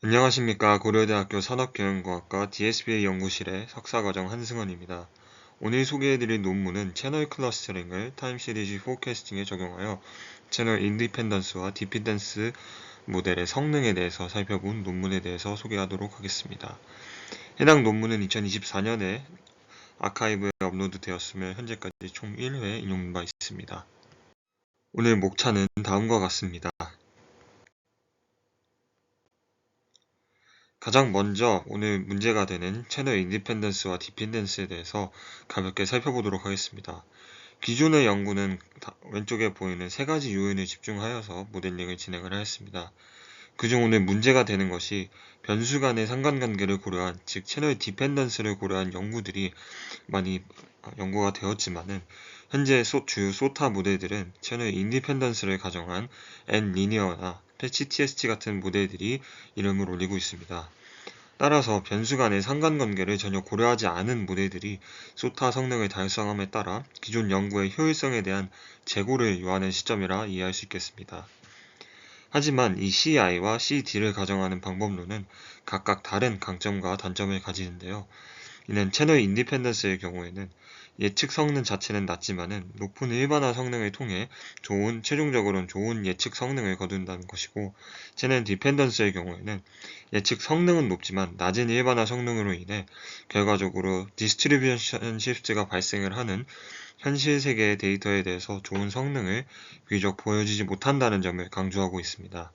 안녕하십니까. 고려대학교 산업경영과학과 DSBA 연구실의 석사과정 한승원입니다. 오늘 소개해드릴 논문은 채널 클러스터링을 타임 시리즈 포캐스팅에 적용하여 채널 인디펜던스와 디펜던스 모델의 성능에 대해서 살펴본 논문에 대해서 소개하도록 하겠습니다. 해당 논문은 2024년에 아카이브에 업로드되었으며 현재까지 총 1회 인용된 바 있습니다. 오늘 목차는 다음과 같습니다. 가장 먼저 오늘 문제가 되는 채널 인디펜던스와 디펜던스에 대해서 가볍게 살펴보도록 하겠습니다. 기존의 연구는 왼쪽에 보이는 세 가지 요인에 집중하여서 모델링을 진행을 하였습니다. 그중 오늘 문제가 되는 것이 변수 간의 상관관계를 고려한, 즉 채널 디펜던스를 고려한 연구들이 많이 연구가 되었지만은 현재 주요 소타 모델들은 채널 인디펜던스를 가정한 N리니어나 패치 TST 같은 모델들이 이름을 올리고 있습니다. 따라서 변수 간의 상관관계를 전혀 고려하지 않은 모델들이 소타 성능을 달성함에 따라 기존 연구의 효율성에 대한 재고를 요하는 시점이라 이해할 수 있겠습니다. 하지만 이 CI와 CD를 가정하는 방법론은 각각 다른 강점과 단점을 가지는데요. 이는 채널 인디펜던스의 경우에는 예측 성능 자체는 낮지만은 높은 일반화 성능을 통해 최종적으로는 좋은 예측 성능을 거둔다는 것이고, 채널 디펜던스의 경우에는 예측 성능은 높지만 낮은 일반화 성능으로 인해 결과적으로 디스트리뷰션 시프트가 발생을 하는 현실 세계의 데이터에 대해서 좋은 성능을 비교적 보여주지 못한다는 점을 강조하고 있습니다.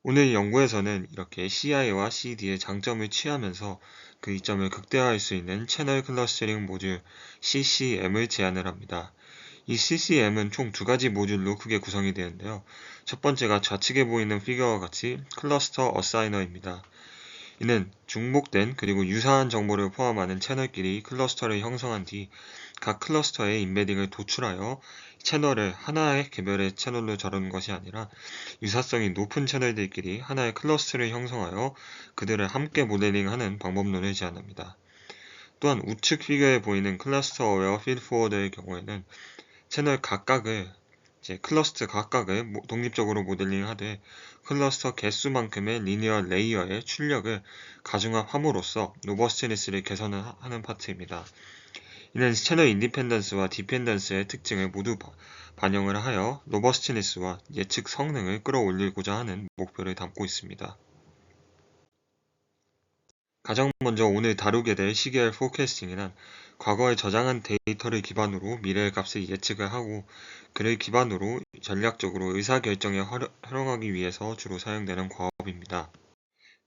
오늘 연구에서는 이렇게 CI와 CD의 장점을 취하면서 그 이점을 극대화할 수 있는 채널 클러스터링 모듈 CCM을 제안을 합니다. 이 CCM은 총 두 가지 모듈로 크게 구성이 되는데요. 첫 번째가 좌측에 보이는 피겨와 같이 클러스터 어사이너입니다. 이는 중복된 그리고 유사한 정보를 포함하는 채널끼리 클러스터를 형성한 뒤 각 클러스터에 인베딩을 도출하여 채널을 하나의 개별의 채널로 자르는 것이 아니라 유사성이 높은 채널들끼리 하나의 클러스터를 형성하여 그들을 함께 모델링하는 방법론을 제안합니다. 또한 우측 피겨에 보이는 클러스터 어웨어 필드포워드의 경우에는 채널 각각을 클러스터 각각을 독립적으로 모델링하되 클러스터 개수만큼의 리니어 레이어의 출력을 가중합함으로써 로버스트니스를 개선하는 파트입니다. 이는 채널 인디펜던스와 디펜던스의 특징을 모두 반영을 하여 로버스트니스와 예측 성능을 끌어올리고자 하는 목표를 담고 있습니다. 가장 먼저 오늘 다루게 될 CQL 포캐스팅이란 과거에 저장한 데이터를 기반으로 미래의 값을 예측을 하고 그를 기반으로 전략적으로 의사결정에 활용하기 위해서 주로 사용되는 과업입니다.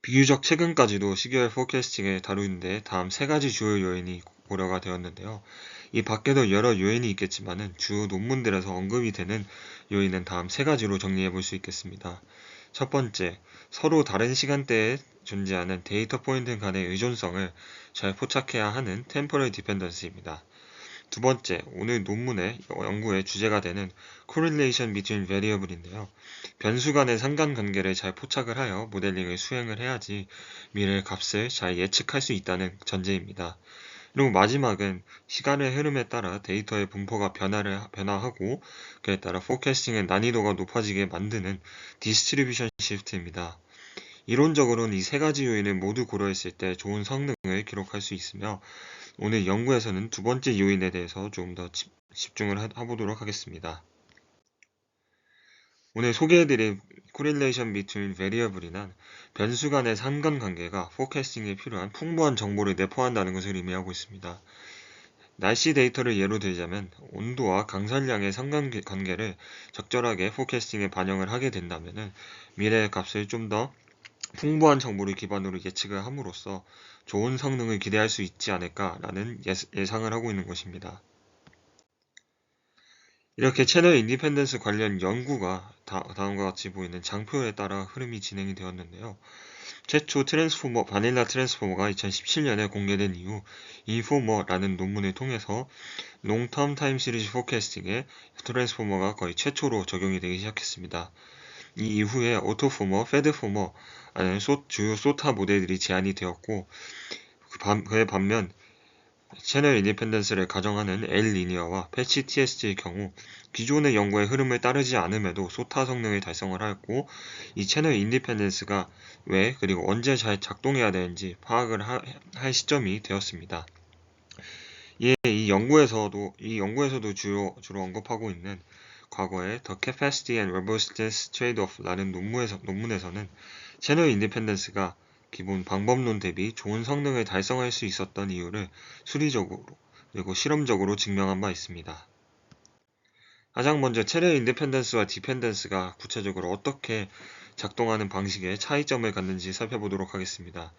비교적 최근까지도 CQL 포캐스팅을 다루는데 다음 세 가지 주요 요인이 고려가 되었는데요. 이 밖에도 여러 요인이 있겠지만은 주요 논문들에서 언급이 되는 요인은 다음 세 가지로 정리해 볼 수 있겠습니다. 첫 번째, 서로 다른 시간대에 존재하는 데이터 포인트 간의 의존성을 잘 포착해야 하는 템포럴 디펜던스입니다. 두 번째, 오늘 논문의 연구의 주제가 되는 correlation between variable인데요. 변수 간의 상관관계를 잘 포착을 하여 모델링을 수행을 해야지 미래의 값을 잘 예측할 수 있다는 전제입니다. 그리고 마지막은 시간의 흐름에 따라 데이터의 분포가 변화하고 그에 따라 포캐스팅의 난이도가 높아지게 만드는 디스트리뷰션 시프트입니다. 이론적으로는 이 세 가지 요인을 모두 고려했을 때 좋은 성능을 기록할 수 있으며 오늘 연구에서는 두 번째 요인에 대해서 조금 더 집중을 해보도록 하겠습니다. 오늘 소개해드릴 correlation between variable이란 변수 간의 상관관계가 포캐스팅에 필요한 풍부한 정보를 내포한다는 것을 의미하고 있습니다. 날씨 데이터를 예로 들자면 온도와 강산량의 상관관계를 적절하게 포캐스팅에 반영을 하게 된다면 미래의 값을 좀 더 풍부한 정보를 기반으로 예측을 함으로써 좋은 성능을 기대할 수 있지 않을까라는 예상을 하고 있는 것입니다. 이렇게 채널 인디펜던스 관련 연구가 다음과 같이 보이는 장표에 따라 흐름이 진행이 되었는데요. 최초 바닐라 트랜스포머가 2017년에 공개된 이후 인포머라는 논문을 통해서 롱텀 타임 시리즈 포캐스팅에 트랜스포머가 거의 최초로 적용이 되기 시작했습니다. 이 이후에 오토포머, 패드포머라는 주요 소타 모델들이 제안이 되었고 그에 반면 채널 인디펜던스를 가정하는 L-리니어와 패치 TS의 경우 기존의 연구의 흐름을 따르지 않음에도 소타 성능을 달성을 하였고, 이 채널 인디펜던스가 왜 그리고 언제 잘 작동해야 되는지 파악을 할 시점이 되었습니다. 이에 이 연구에서도 주로 언급하고 있는 과거의 The Capacity and Robustness Trade-off라는 논문에서는 채널 인디펜던스가 기본 방법론 대비 좋은 성능을 달성할 수 있었던 이유를 수리적으로 그리고 실험적으로 증명한 바 있습니다. 가장 먼저 채널 인디펜던스와 디펜던스가 구체적으로 어떻게 작동하는 방식에 차이점을 갖는지 살펴보도록 하겠습니다.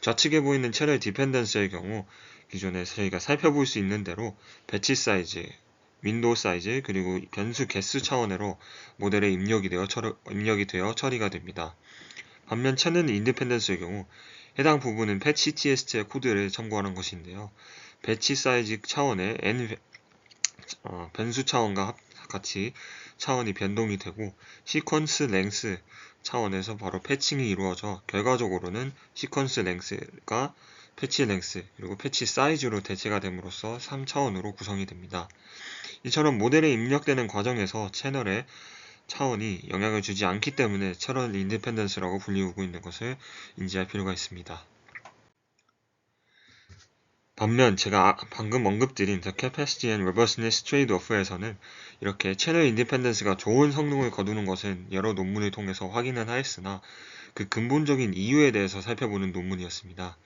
좌측에 보이는 채널 디펜던스의 경우 기존에 저희가 살펴볼 수 있는 대로 배치 사이즈, 윈도우 사이즈, 그리고 변수 개수 차원으로 모델에 입력이 되어 처리가 됩니다. 반면 채널 인디펜던스의 경우 해당 부분은 패치 tst의 코드를 참고하는 것인데요. 배치 사이즈 차원의 변수 차원과 같이 차원이 변동이 되고 시퀀스 랭스 차원에서 바로 패칭이 이루어져 결과적으로는 시퀀스 랭스가 패치 랭스 그리고 패치 사이즈로 대체가 됨으로써 3차원으로 구성이 됩니다. 이처럼 모델에 입력되는 과정에서 채널의 차원이 영향을 주지 않기 때문에 채널 인디펜던스라고 불리우고 있는 것을 인지할 필요가 있습니다. 반면 제가 방금 언급드린 The Capacity and Robustness Trade-off에서는 이렇게 채널 인디펜던스가 좋은 성능을 거두는 것은 여러 논문을 통해서 확인은 하였으나 그 근본적인 이유에 대해서 살펴보는 논문이었습니다.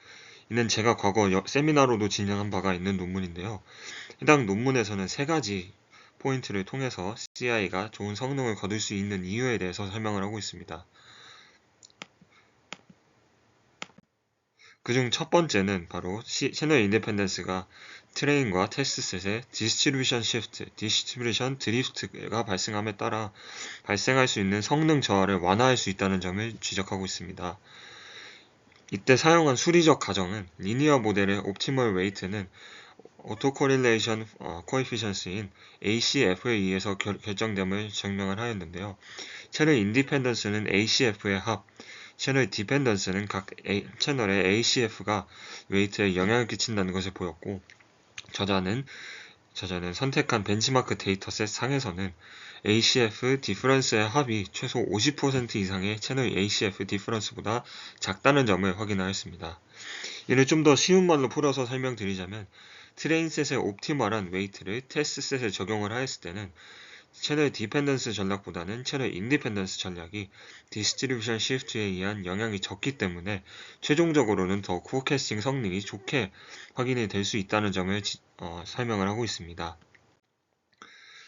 이는 제가 과거 세미나로도 진행한 바가 있는 논문인데요. 해당 논문에서는 세 가지 포인트를 통해서 CI가 좋은 성능을 거둘 수 있는 이유에 대해서 설명을 하고 있습니다. 그중 첫 번째는 바로 채널 인디펜던스가 트레인과 테스트셋의 디스트리뷰션 시프트, 디스트리뷰션 드리프트가 발생함에 따라 발생할 수 있는 성능 저하를 완화할 수 있다는 점을 지적하고 있습니다. 이때 사용한 수리적 가정은 리니어 모델의 옵티멀 웨이트는 오토코릴레이션 코에피션스인 ACF에 의해서 결정됨을 증명을 하였는데요. 채널 인디펜던스는 ACF의 합, 채널 디펜던스는 각 채널의 ACF가 웨이트에 영향을 끼친다는 것을 보였고, 저자는 선택한 벤치마크 데이터셋 상에서는 ACF 디퍼런스의 합이 최소 50% 이상의 채널 ACF 디퍼런스보다 작다는 점을 확인하였습니다. 이를 좀 더 쉬운 말로 풀어서 설명드리자면 트레인셋의 옵티멀한 웨이트를 테스트셋에 적용을 하였을 때는 채널 디펜던스 전략보다는 채널 인디펜던스 전략이 디스트리뷰션 시프트에 의한 영향이 적기 때문에 최종적으로는 더 포캐스팅 성능이 좋게 확인이 될 수 있다는 점을 설명을 하고 있습니다.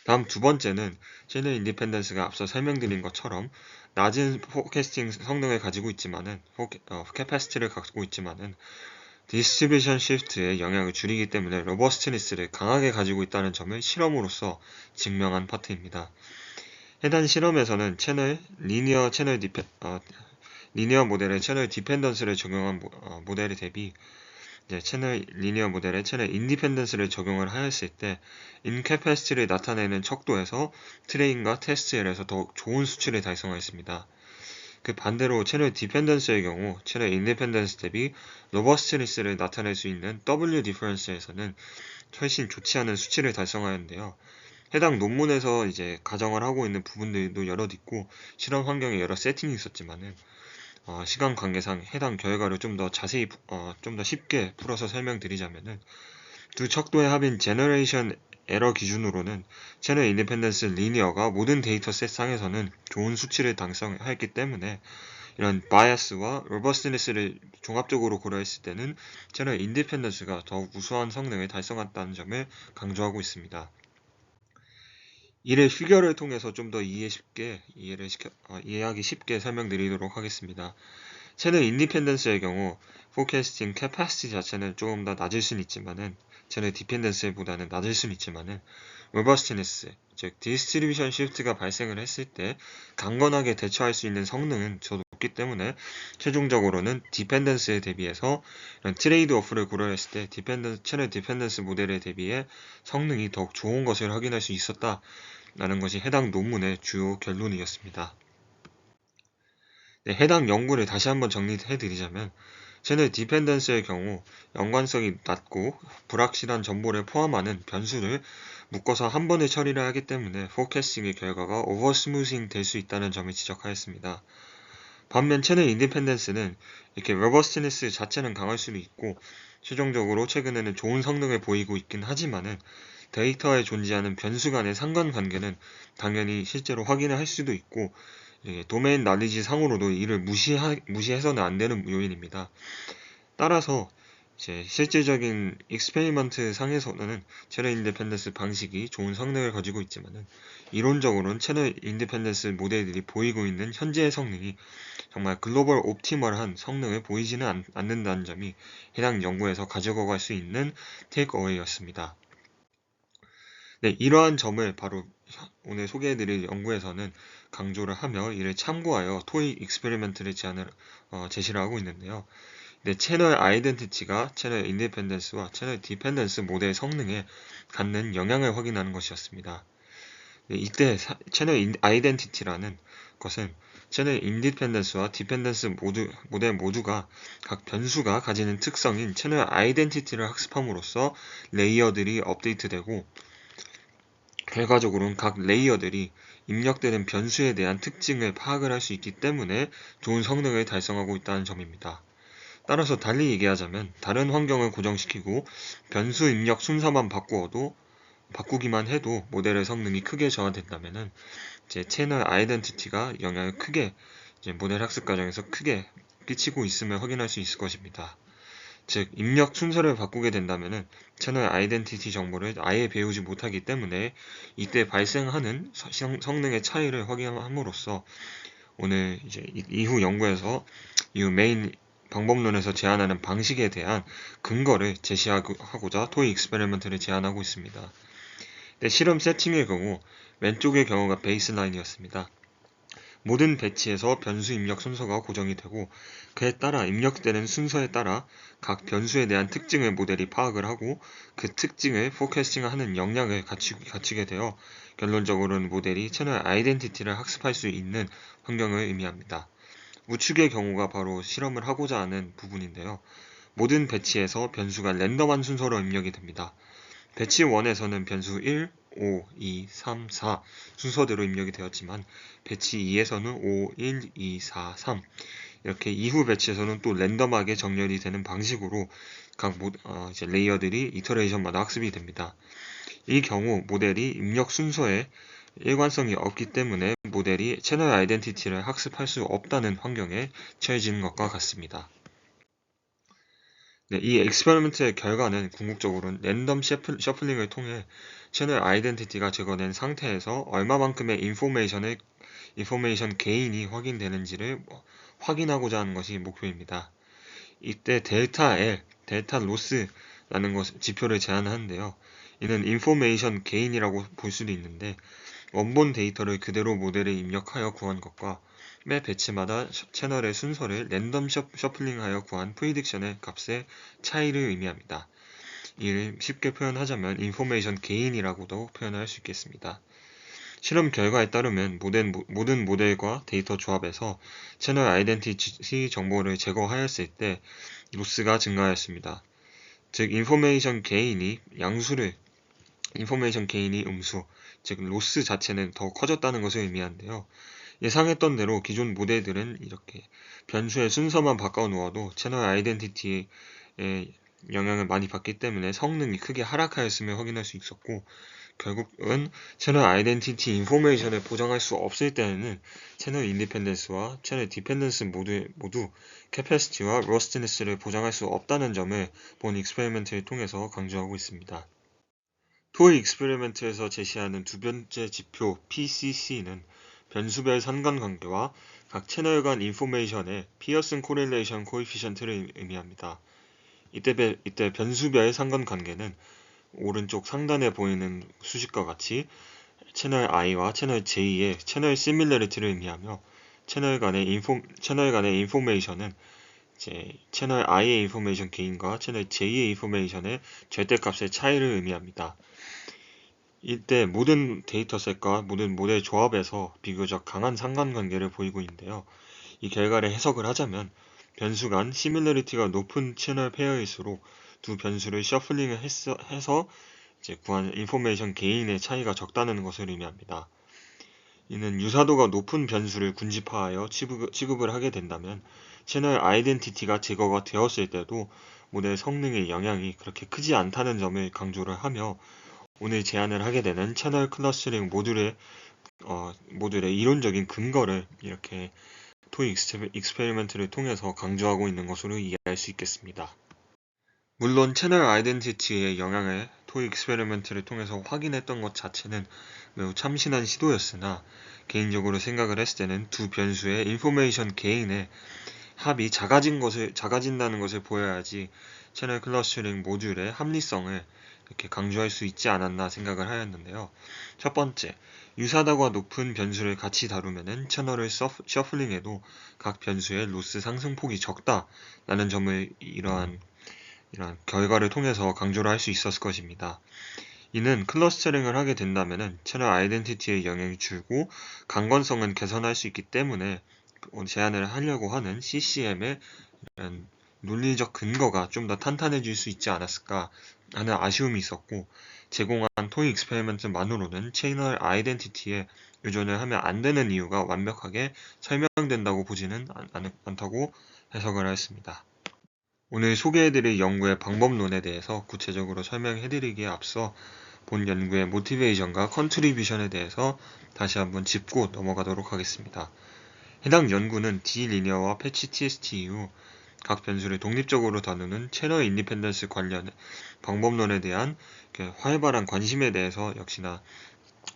다음 두 번째는 채널 인디펜던스가 앞서 설명드린 것처럼 낮은 포캐스팅 성능을 가지고 있지만은 캐파시티를 갖고 있지만은 디스트리뷰션 시프트의 영향을 줄이기 때문에 로버스트니스를 강하게 가지고 있다는 점을 실험으로써 증명한 파트입니다. 해당 실험에서는 리니어 모델의 채널 디펜던스를 적용한 모델에 대비 채널 리니어 모델에 채널 인디펜던스를 적용을 하였을 때 인캐패시티를 나타내는 척도에서 트레인과 테스트엘에서 더욱 좋은 수치를 달성하였습니다. 그 반대로 채널 디펜던스의 경우 채널 인디펜던스 대비 로버스트니스를 나타낼 수 있는 W 디퍼런스에서는 훨씬 좋지 않은 수치를 달성하였는데요. 해당 논문에서 가정을 하고 있는 부분들도 여럿 있고 실험 환경에 여러 세팅이 있었지만은 시간 관계상 해당 결과를 좀 더 자세히 좀 더 쉽게 풀어서 설명드리자면은 두 척도의 합인 제너레이션 에러 기준으로는 채널 인디펜던스 리니어가 모든 데이터셋 상에서는 좋은 수치를 달성하였기 때문에 이런 바이어스와 로버스트니스를 종합적으로 고려했을 때는 채널 인디펜던스가 더욱 우수한 성능을 달성했다는 점을 강조하고 있습니다. 이를 피겨를 통해서 좀 더 이해하기 쉽게 설명드리도록 하겠습니다. 채널 인디펜던스의 경우 포캐스팅 캐파시티 자체는 조금 더 낮을 수는 있지만은 채널 디펜던스보다는 낮을 수는 있지만은 로버스트니스, 즉 디스트리뷰션 시프트가 발생을 했을 때 강건하게 대처할 수 있는 성능은 더 높기 때문에 최종적으로는 디펜던스에 대비해서 이런 트레이드 오프를 고려했을 때 채널 디펜던스 모델에 대비해 성능이 더욱 좋은 것을 확인할 수 있었다라는 것이 해당 논문의 주요 결론이었습니다. 네, 해당 연구를 다시 한번 정리해드리자면 채널 디펜던스의 경우 연관성이 낮고 불확실한 정보를 포함하는 변수를 묶어서 한 번에 처리를 하기 때문에 포캐스팅의 결과가 오버스무싱 될 수 있다는 점을 지적하였습니다. 반면 채널 인디펜던스는 이렇게 로버스트니스 자체는 강할 수도 있고 최종적으로 최근에는 좋은 성능을 보이고 있긴 하지만은 데이터에 존재하는 변수 간의 상관관계는 당연히 실제로 확인을 할 수도 있고 도메인 날리지 상으로도 이를 무시해서는 안 되는 요인입니다. 따라서 이제 실질적인 익스페리먼트 상에서는 채널 인디펜던스 방식이 좋은 성능을 가지고 있지만은 이론적으로는 채널 인디펜던스 모델들이 보이고 있는 현재의 성능이 정말 글로벌 옵티멀한 성능을 보이지는 않는다는 점이 해당 연구에서 가지고 갈 수 있는 테이크어웨이였습니다. 네, 이러한 점을 바로 오늘 소개해드릴 연구에서는 강조를 하며 이를 참고하여 토익 익스페리먼트를 제시를 하고 있는데요. 네, 채널 아이덴티티가 채널 인디펜던스와 채널 디펜던스 모델 성능에 갖는 영향을 확인하는 것이었습니다. 네, 이때 채널 아이덴티티라는 것은 채널 인디펜던스와 디펜던스 모델 모두가 각 변수가 가지는 특성인 채널 아이덴티티를 학습함으로써 레이어들이 업데이트되고 결과적으로는 각 레이어들이 입력되는 변수에 대한 특징을 파악을 할 수 있기 때문에 좋은 성능을 달성하고 있다는 점입니다. 따라서 달리 얘기하자면 다른 환경을 고정시키고 변수 입력 순서만 바꾸기만 해도 모델의 성능이 크게 저하된다면은 이제 채널 아이덴티티가 영향을 크게 모델 학습 과정에서 크게 끼치고 있음을 확인할 수 있을 것입니다. 즉 입력 순서를 바꾸게 된다면은 채널 아이덴티티 정보를 아예 배우지 못하기 때문에 이때 발생하는 성능의 차이를 확인함으로써 오늘 이제 이후 연구에서 이후 메인 방법론에서 제안하는 방식에 대한 근거를 제시하고자 토익 익스페리먼트를 제안하고 있습니다. 네, 실험 세팅의 경우 왼쪽의 경우가 베이스라인이었습니다. 모든 배치에서 변수 입력 순서가 고정이 되고 그에 따라 입력되는 순서에 따라 각 변수에 대한 특징을 모델이 파악을 하고 그 특징을 포캐스팅하는 역량을 갖추게 되어 결론적으로는 모델이 채널 아이덴티티를 학습할 수 있는 환경을 의미합니다. 우측의 경우가 바로 실험을 하고자 하는 부분인데요. 모든 배치에서 변수가 랜덤한 순서로 입력이 됩니다. 배치 1에서는 변수 1, 5, 2, 3, 4 순서대로 입력이 되었지만 배치 2에서는 5, 1, 2, 4, 3 이렇게 이후 배치에서는 또 랜덤하게 정렬이 되는 방식으로 각 레이어들이 이터레이션마다 학습이 됩니다. 이 경우 모델이 입력 순서에 일관성이 없기 때문에 모델이 채널 아이덴티티를 학습할 수 없다는 환경에 처해지는 것과 같습니다. 네, 이 익스페리먼트의 결과는 궁극적으로는 랜덤 셔플링을 통해 채널 아이덴티티가 제거된 상태에서 얼마만큼의 인포메이션 게인이 확인되는지를 확인하고자 하는 것이 목표입니다. 이때 델타 L, 델타 로스라는 지표를 제안하는데요. 이는 인포메이션 게인이라고 볼 수도 있는데 원본 데이터를 그대로 모델에 입력하여 구한 것과 매 배치마다 채널의 순서를 랜덤 셔플링하여 구한 프리딕션의 값의 차이를 의미합니다. 이를 쉽게 표현하자면 인포메이션 게인이라고도 표현할 수 있겠습니다. 실험 결과에 따르면 모든 모델과 데이터 조합에서 채널 아이덴티티 정보를 제거하였을 때 로스가 증가하였습니다. 즉 인포메이션 게인이 음수, 즉 로스 자체는 더 커졌다는 것을 의미하는데요. 예상했던 대로 기존 모델들은 이렇게 변수의 순서만 바꿔 놓아도 채널 아이덴티티의 영향을 많이 받기 때문에 성능이 크게 하락하였음을 확인할 수 있었고 결국은 채널 아이덴티티 인포메이션을 보장할 수 없을 때에는 채널 인디펜던스와 채널 디펜던스 모두 캐패시티와 러스트니스를 보장할 수 없다는 점을 본 익스페리먼트를 통해서 강조하고 있습니다. 토익 익스페리먼트에서 제시하는 두 번째 지표 PCC는 변수별 상관관계와 각 채널 간 인포메이션의 피어슨 코릴레이션 코에피션트를 의미합니다. 이때 변수별 상관관계는 오른쪽 상단에 보이는 수식과 같이 채널 I와 채널 J의 채널 시밀러리티를 의미하며 채널 간의 인포메이션은 채널 I의 인포메이션 게인과 채널 J의 인포메이션의 절대값의 차이를 의미합니다. 이때 모든 데이터셋과 모든 모델 조합에서 비교적 강한 상관관계를 보이고 있는데요. 이 결과를 해석을 하자면 변수 간 시밀러리티가 높은 채널 페어일수록 두 변수를 셔플링을 해서 이제 구한 인포메이션 게인의 차이가 적다는 것을 의미합니다. 이는 유사도가 높은 변수를 군집화하여 취급을 하게 된다면 채널 아이덴티티가 제거가 되었을 때도 모델 성능의 영향이 그렇게 크지 않다는 점을 강조를 하며 오늘 제안을 하게 되는 채널 클러스터링 모듈의 이론적인 근거를 이렇게 토익 익스페리먼트를 통해서 강조하고 있는 것으로 이해할 수 있겠습니다. 물론 채널 아이덴티티의 영향을 토익 익스페리먼트를 통해서 확인했던 것 자체는 매우 참신한 시도였으나 개인적으로 생각을 했을 때는 두 변수의 인포메이션 게인의 합이 작아진다는 것을 보여야지 채널 클러스터링 모듈의 합리성을 이렇게 강조할 수 있지 않았나 생각을 하였는데요. 첫 번째, 유사도가 높은 변수를 같이 다루면은 채널을 셔플링해도 각 변수의 로스 상승폭이 적다라는 점을 이러한 결과를 통해서 강조를 할 수 있었을 것입니다. 이는 클러스터링을 하게 된다면은 채널 아이덴티티의 영향이 줄고 강건성은 개선할 수 있기 때문에 제안을 하려고 하는 CCM의 논리적 근거가 좀 더 탄탄해질 수 있지 않았을까 하는 아쉬움이 있었고, 제공한 토익 익스페리먼트만으로는 채널 아이덴티티에 의존을 하면 안 되는 이유가 완벽하게 설명된다고 보지는 않다고 해석을 하였습니다. 오늘 소개해드릴 연구의 방법론에 대해서 구체적으로 설명해드리기에 앞서 본 연구의 모티베이션과 컨트리뷰션에 대해서 다시 한번 짚고 넘어가도록 하겠습니다. 해당 연구는 D-리니어와 패치 TST 이후 각 변수를 독립적으로 다루는 채널 인디펜던스 관련 방법론에 대한 활발한 관심에 대해서 역시나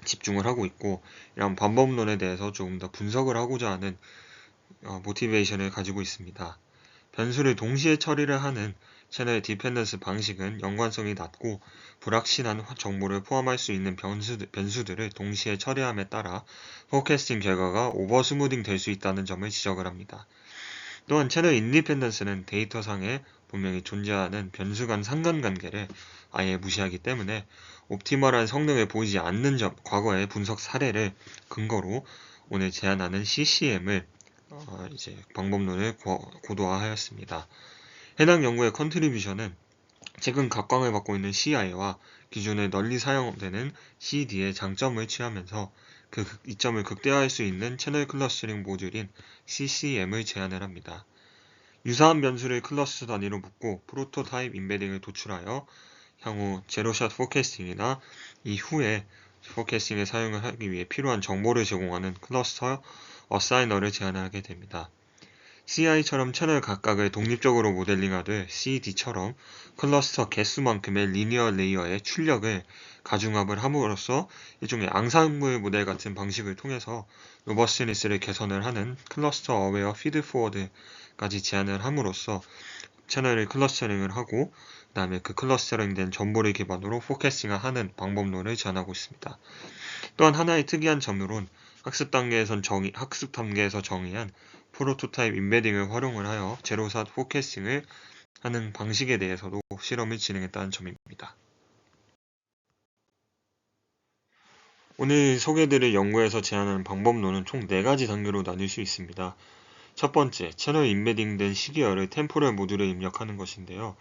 집중을 하고 있고, 이런 방법론에 대해서 조금 더 분석을 하고자 하는 모티베이션을 가지고 있습니다. 변수를 동시에 처리를 하는 채널 디펜던스 방식은 연관성이 낮고 불확실한 정보를 포함할 수 있는 변수들을 동시에 처리함에 따라 포캐스팅 결과가 오버스무딩 될 수 있다는 점을 지적을 합니다. 또한 채널 인디펜던스는 데이터상에 분명히 존재하는 변수 간 상관관계를 아예 무시하기 때문에 옵티멀한 성능을 보이지 않는 과거의 분석 사례를 근거로 오늘 제안하는 CCM을 방법론을 고도화하였습니다. 해당 연구의 컨트리뷰션은 최근 각광을 받고 있는 CI와 기존에 널리 사용되는 CD의 장점을 취하면서 그 이점을 극대화할 수 있는 채널 클러스터링 모듈인 CCM을 제안을 합니다. 유사한 변수를 클러스터 단위로 묶고 프로토타입 인베딩을 도출하여 향후 제로샷 포캐스팅이나 이후에 포캐스팅에 사용을 하기 위해 필요한 정보를 제공하는 클러스터 어사이너를 제안하게 됩니다. CI처럼 채널 각각을 독립적으로 모델링하듯 CD처럼 클러스터 개수만큼의 리니어 레이어의 출력을 가중합을 함으로써 일종의 앙상블 모델 같은 방식을 통해서 로버스트니스를 개선을 하는 클러스터 어웨어 피드포워드까지 제안을 함으로써 채널을 클러스터링을 하고 그 다음에 그 클러스터링된 정보를 기반으로 포캐스팅을 하는 방법론을 제안하고 있습니다. 또한 하나의 특이한 점으론 학습 단계에서 정의한 프로토타입 인베딩을 활용을 하여 제로샷 포캐스팅을 하는 방식에 대해서도 실험을 진행했다는 점입니다. 오늘 소개해드릴 연구에서 제안하는 방법론은 총 4가지 단계로 나뉠 수 있습니다. 첫 번째, 채널 인베딩된 시계열을 템포럴 모듈에 입력하는 것인데요.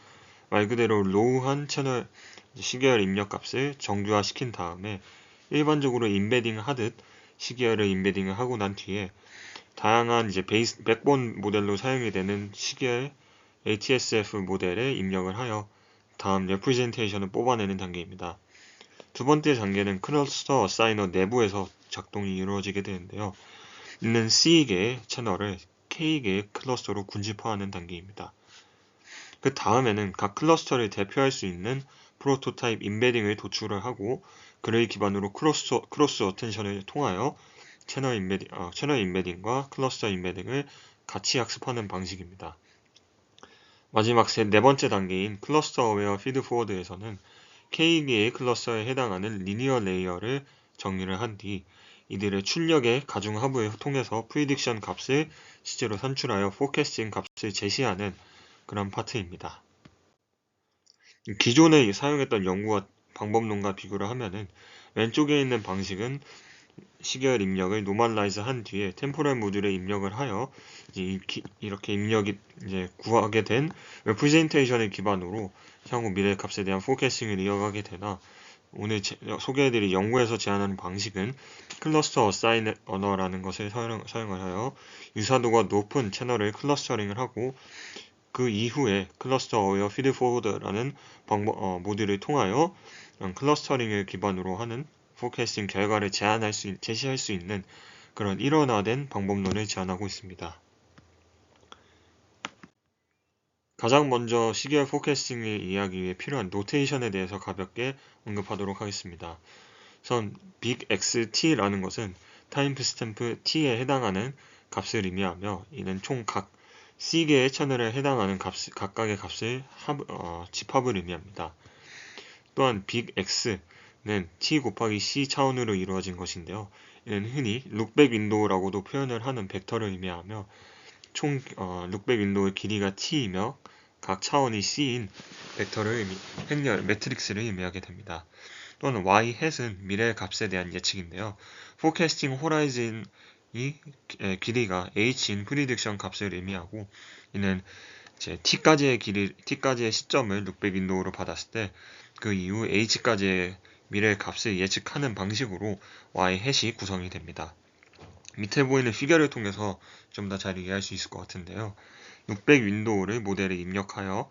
말 그대로 로우한 채널 시계열 입력값을 정규화시킨 다음에 일반적으로 인베딩 하듯 시계열을 인베딩을 하고 난 뒤에 다양한 백본 모델로 사용이 되는 시계열 ATSF 모델에 입력을 하여 다음 레프레젠테이션을 뽑아내는 단계입니다. 두 번째 단계는 클러스터 어사이너 내부에서 작동이 이루어지게 되는데요. 이는 C개의 채널을 K개의 클러스터로 군집화하는 단계입니다. 그 다음에는 각 클러스터를 대표할 수 있는 프로토타입 인베딩을 도출을 하고 그를 기반으로 크로스 어텐션을 통하여 채널 인베딩과 클러스터 인베딩을 같이 학습하는 방식입니다. 마지막 네 번째 단계인 클러스터 어웨어 피드포워드에서는 K개의 클러스터에 해당하는 리니어 레이어를 정리를 한 뒤 이들의 출력의 가중합을 통해서 프리딕션 값을 실제로 산출하여 포캐스팅 값을 제시하는 그런 파트입니다. 기존에 사용했던 연구와 방법론과 비교를 하면은 왼쪽에 있는 방식은 시계열 입력을 노멀라이즈 한 뒤에 템포럴 모듈에 입력을 하여 이렇게 입력이 이제 구하게 된 레프레젠테이션을 기반으로 향후 미래 값에 대한 포캐스팅을 이어가게 되나, 오늘 소개해드릴 연구에서 제안하는 방식은 클러스터 어사인 언어라는 것을 사용을 하여 유사도가 높은 채널을 클러스터링을 하고, 그 이후에 클러스터 어웨어 피드 포워드라는 모듈을 통하여 클러스터링을 기반으로 하는 포캐스팅 결과를 제시할 수 있는 그런 일원화된 방법론을 제안하고 있습니다. 가장 먼저 시계열 포캐스팅을 이해하기 위해 필요한 노테이션에 대해서 가볍게 언급하도록 하겠습니다. 우선 빅 XT라는 것은 타임 스탬프 T에 해당하는 값을 의미하며, 이는 총 각 C개의 채널에 해당하는 각각의 값을 집합을 의미합니다. 또한 빅 X는 T 곱하기 C 차원으로 이루어진 것인데요. 이는 흔히 룩백 윈도우라고도 표현을 하는 벡터를 의미하며, 총 룩백 윈도우의 길이가 T이며 각 차원이 C인 행렬, 매트릭스를 의미하게 됩니다. 또는 y-햇은 미래의 값에 대한 예측인데요. 포캐스팅 호라이즌이 길이가 h인 프리딕션 값을 의미하고, 이는 이제 t까지의 시점을 룩백 윈도우로 받았을 때 그 이후 h까지의 미래의 값을 예측하는 방식으로 y-햇이 구성이 됩니다. 밑에 보이는 피겨를 통해서 좀 더 잘 이해할 수 있을 것 같은데요. 룩백 윈도우를 모델에 입력하여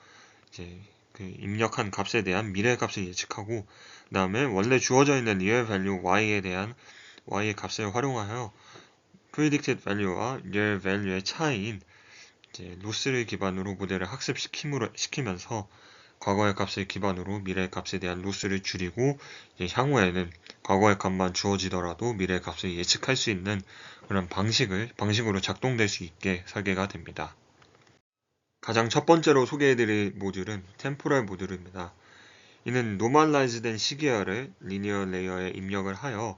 이제 그 입력한 값에 대한 미래 값을 예측하고, 그 다음에 원래 주어져 있는 리얼 밸류 y에 대한 y의 값을 활용하여 predicted value와 real value의 차이인 이제 로스를 기반으로 모델을 학습시키면서 과거의 값을 기반으로 미래의 값에 대한 로스를 줄이고, 향후에는 과거의 값만 주어지더라도 미래의 값을 예측할 수 있는 그런 방식으로 작동될 수 있게 설계가 됩니다. 가장 첫 번째로 소개해드릴 모듈은 템포럴 모듈입니다. 이는 노멀라이즈된 시계열을 리니어 레이어에 입력을 하여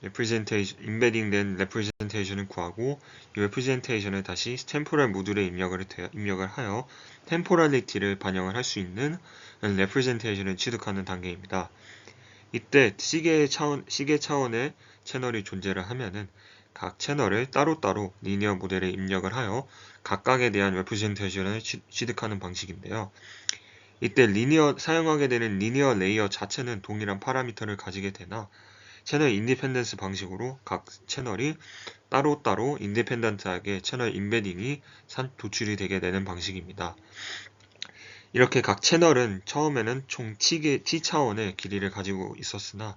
임베딩된 레프레젠테이션을 구하고, 이 레프레젠테이션을 다시 템포럴 모듈에 입력을 하여 템포럴리티를 반영을 할 수 있는 레프레젠테이션을 취득하는 단계입니다. 이때 시계 차원의 채널이 존재를 하면은 각 채널을 따로따로 리니어 모델에 입력을 하여 각각에 대한 레프레젠테이션을 취득하는 방식인데요. 이때 사용하게 되는 리니어 레이어 자체는 동일한 파라미터를 가지게 되나, 채널 인디펜던스 방식으로 각 채널이 따로따로 인디펜던트하게 채널 인베딩이 도출이 되게 되는 방식입니다. 이렇게 각 채널은 처음에는 총 T차원의 길이를 가지고 있었으나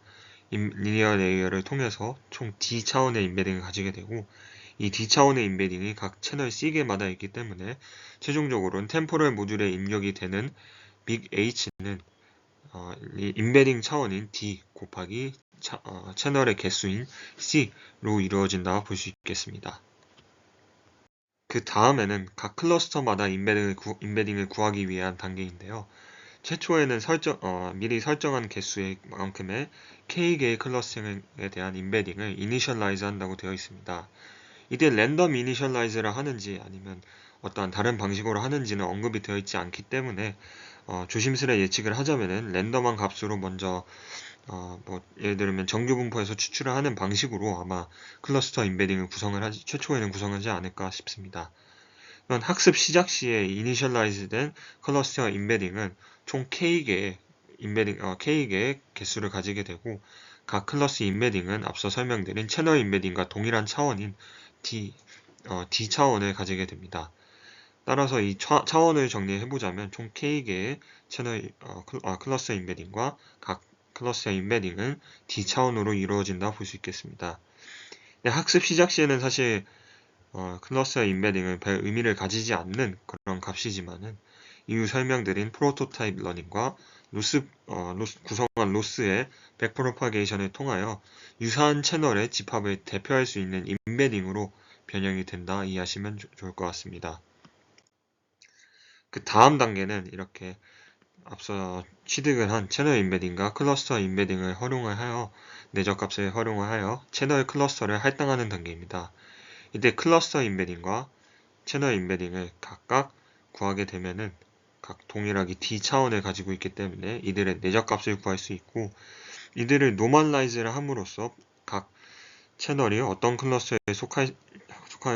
리니어 레이어를 통해서 총 D차원의 인베딩을 가지게 되고, 이 D차원의 인베딩이 각 채널 C개마다 있기 때문에 최종적으로는 템포럴 모듈에 입력이 되는 빅 H는 인베딩 차원인 D 곱하기 채널의 개수인 C로 이루어진다고 볼 수 있겠습니다. 그 다음에는 각 클러스터마다 인베딩을 구하기 위한 단계인데요. 최초에는 미리 설정한 개수의 만큼의 K개의 클러스터에 대한 인베딩을 이니셜라이즈 한다고 되어 있습니다. 이때 랜덤 이니셜라이즈를 하는지 아니면 어떠한 다른 방식으로 하는지는 언급이 되어 있지 않기 때문에 조심스레 예측을 하자면은 랜덤한 값으로 먼저 예를 들면 정규 분포에서 추출을 하는 방식으로 아마 클러스터 인베딩을 최초에는 구성하지 않을까 싶습니다. 학습 시작 시에 이니셜라이즈된 클러스터 인베딩은 총 K개의 개수를 가지게 되고, 각 클러스 인베딩은 앞서 설명드린 채널 인베딩과 동일한 차원인 D 차원을 가지게 됩니다. 따라서 이 차원을 정리해보자면 총 K개의 클러스터 인베딩과 각 클러스터 인베딩은 D 차원으로 이루어진다 볼 수 있겠습니다. 학습 시작 시에는 사실 클러스터 인베딩은 별 의미를 가지지 않는 그런 값이지만은 이후 설명드린 프로토타입 러닝과 구성한 로스의 백프로파게이션을 통하여 유사한 채널의 집합을 대표할 수 있는 인베딩으로 변형이 된다 이해하시면 좋을 것 같습니다. 그 다음 단계는 이렇게 앞서 취득을 한 채널 인베딩과 클러스터 인베딩을 활용하여 내적값을 활용하여 채널 클러스터를 할당하는 단계입니다. 이때 클러스터 인베딩과 채널 인베딩을 각각 구하게 되면은 각 동일하게 D 차원을 가지고 있기 때문에 이들의 내적값을 구할 수 있고, 이들을 노멀라이즈를 함으로써 각 채널이 어떤 클러스터에 속할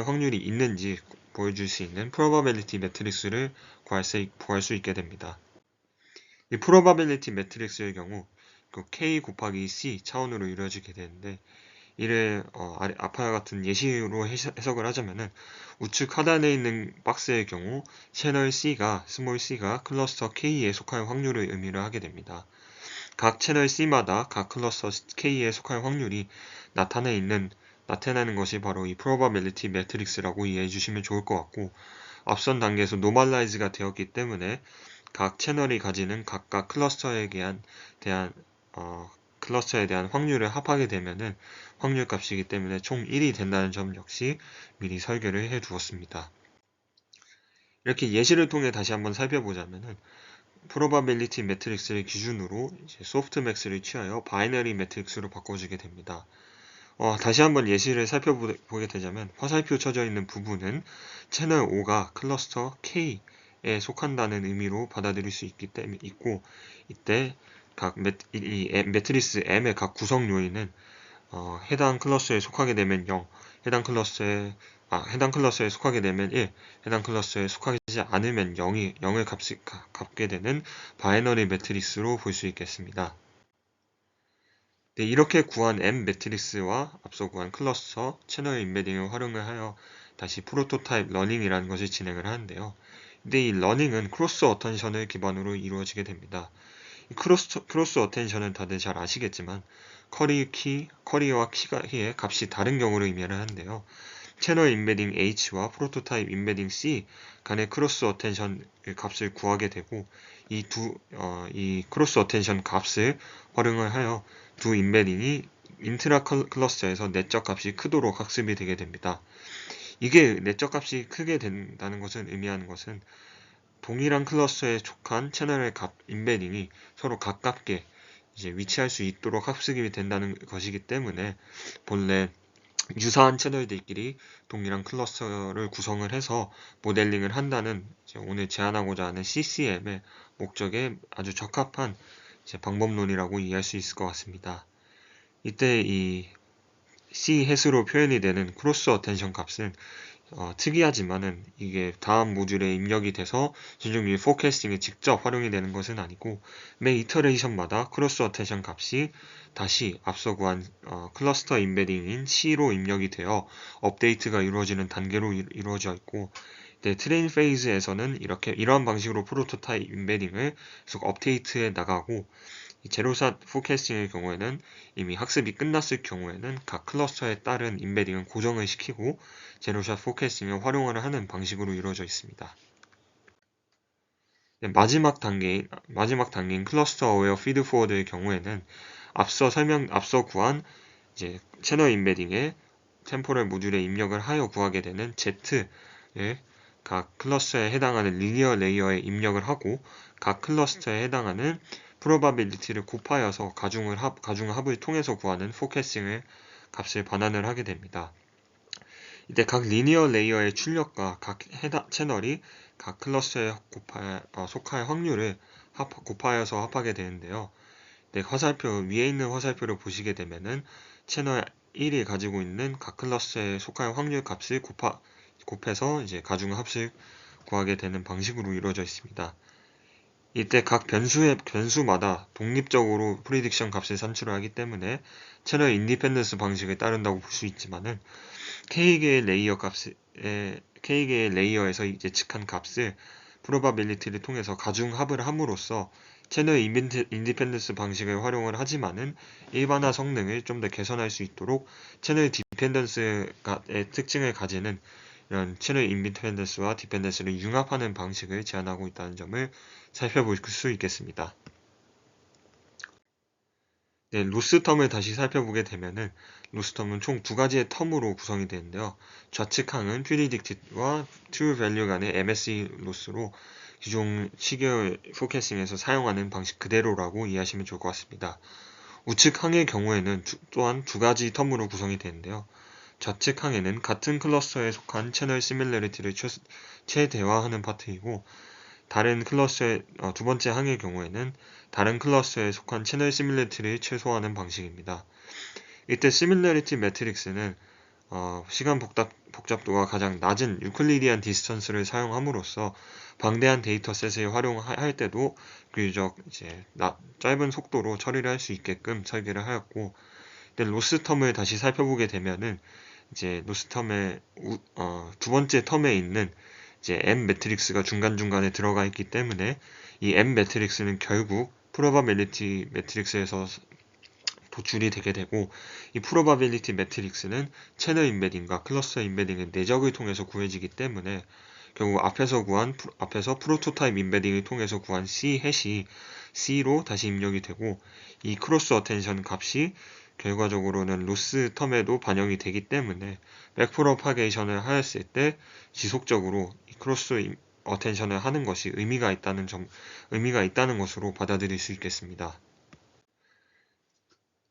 확률이 있는지 보여줄 수 있는 probability 매트릭스를 구할 수 있게 됩니다. 이 probability 매트릭스의 경우 그 K 곱하기 C 차원으로 이루어지게 되는데, 이를 앞과 같은 예시로 해석을 하자면은, 우측 하단에 있는 박스의 경우 채널 스몰 c가 클러스터 K에 속할 확률을 의미를 하게 됩니다. 각 채널 C마다 각 클러스터 K에 속할 확률이 나타내는 것이 바로 이 probability 매트릭스라고 이해해 주시면 좋을 것 같고, 앞선 단계에서 노멀라이즈가 되었기 때문에 각 채널이 가지는 각각 대한 클러스터에 대한 확률을 합하게 되면은 확률 값이기 때문에 총 1이 된다는 점 역시 미리 설계를 해 두었습니다. 이렇게 예시를 통해 다시 한번 살펴보자면은, 프로바빌리티 매트릭스를 기준으로 소프트맥스를 취하여 바이너리 매트릭스로 바꿔주게 됩니다. 다시 한번 예시를 살펴보게 되자면, 화살표 쳐져 있는 부분은 채널 5가 클러스터 K에 속한다는 의미로 받아들일 수 있고, 이때 매트리스 M의 각 구성 요인은 해당 클러스에 속하게 되면 0, 해당 클러스에 속하게 되면 1, 해당 클러스에 속하지 않으면 0을 갚게 되는 바이너리 매트리스로 볼 수 있겠습니다. 네, 이렇게 구한 M 매트리스와 앞서 구한 클러스터, 채널 인베딩을 활용을 하여 다시 프로토타입 러닝이라는 것을 진행을 하는데요. 근데 이 러닝은 크로스 어텐션을 기반으로 이루어지게 됩니다. 이 크로스 어텐션은 다들 잘 아시겠지만, 커리와 키의 값이 다른 경우를 의미를 하는데요. 채널 인베딩 H와 프로토타입 인베딩 C 간의 크로스 어텐션 값을 구하게 되고, 이 크로스 어텐션 값을 활용을 하여 두 인베딩이 인트라 클러스터에서 내적 값이 크도록 학습이 되게 됩니다. 이게 내적 값이 크게 된다는 것은 의미하는 것은, 동일한 클러스터에 속한 채널의 인베딩이 서로 가깝게 이제 위치할 수 있도록 학습이 된다는 것이기 때문에, 본래 유사한 채널들끼리 동일한 클러스터를 구성을 해서 모델링을 한다는 오늘 제안하고자 하는 CCM의 목적에 아주 적합한 방법론이라고 이해할 수 있을 것 같습니다. 이때 이 C 해수로 표현이 되는 크로스 어텐션 값은 특이하지만은 이게 다음 모듈에 입력이 돼서 진중 이 포캐스팅에 직접 활용이 되는 것은 아니고, 매 이터레이션마다 크로스 어텐션 값이 다시 앞서 구한 클러스터 인베딩인 C로 입력이 되어 업데이트가 이루어지는 단계로 이루어져 있고, 트레인 페이즈에서는 이러한 방식으로 프로토타입 인베딩을 계속 업데이트해 나가고, 제로샷 포캐스팅의 경우에는 이미 학습이 끝났을 경우에는 각 클러스터에 따른 인베딩은 고정을 시키고 제로샷 포캐스팅을 활용을 하는 방식으로 이루어져 있습니다. 마지막 단계인 클러스터 어웨어 피드 포워드의 경우에는 앞서 구한 채널 인베딩의 템포럴 모듈에 입력을 하여 구하게 되는 Z를 각 클러스터에 해당하는 리니어 레이어에 입력을 하고, 각 클러스터에 해당하는 프로바빌리티를 곱하여서 가중합을 통해서 구하는 포캐싱의 값을 반환을 하게 됩니다. 이때 각 리니어 레이어의 출력과 각 채널이 각 클러스터에 속할 확률을 곱하여서 합하게 되는데요. 위에 있는 화살표를 보시게 되면은 채널 1이 가지고 있는 각 클러스터에 속할 확률 값을 곱해서 가중합을 구하게 되는 방식으로 이루어져 있습니다. 이때 각 변수마다 독립적으로 프리딕션 값을 산출을 하기 때문에 채널 인디펜던스 방식을 따른다고 볼 수 있지만은, K개의 레이어에서 예측한 값을 프로바빌리티를 통해서 가중합을 함으로써 채널 인디펜던스 방식을 활용을 하지만은 일반화 성능을 좀 더 개선할 수 있도록 채널 디펜던스의 특징을 가지는 이런 채널 인디펜던스와 디펜던스를 융합하는 방식을 제안하고 있다는 점을 살펴볼 수 있겠습니다. 네, 로스텀을 다시 살펴보게 되면은, 로스텀은 총 두 가지의 텀으로 구성이 되는데요. 좌측항은 predicted와 true value 간의 MSE 로스로 기존 시계열 포캐싱에서 사용하는 방식 그대로라고 이해하시면 좋을 것 같습니다. 우측항의 경우에는 또한 두 가지 텀으로 구성이 되는데요. 좌측항에는 같은 클러스터에 속한 채널 시밀러리티를 최대화하는 파트이고, 두 번째 항의 경우에는 다른 클러스에 속한 채널 시밀러리티를 최소화하는 방식입니다. 이때 시밀러리티 매트릭스는 시간 복잡도가 가장 낮은 유클리디안 디스턴스를 사용함으로써 방대한 데이터셋을 활용할 때도 비교적 이제 짧은 속도로 처리를 할 수 있게끔 설계를 하였고, 근데 로스텀을 다시 살펴보게 되면은 이제 로스텀의 두 번째 텀에 있는 이제 M 매트릭스가 중간중간에 들어가 있기 때문에 이 M 매트릭스는 결국 프로바빌리티 매트릭스에서 도출이 되게 되고, 이 프로바빌리티 매트릭스는 채널 인베딩과 클러스터 인베딩의 내적을 통해서 구해지기 때문에 결국 앞에서 프로토타입 인베딩을 통해서 구한 C 해시 C로 다시 입력이 되고, 이 크로스 어텐션 값이 결과적으로는 로스 텀에도 반영이 되기 때문에 백프로파게이션을 하였을 때 지속적으로 이 크로스 어텐션을 하는 것이 의미가 있다는 것으로 받아들일 수 있겠습니다.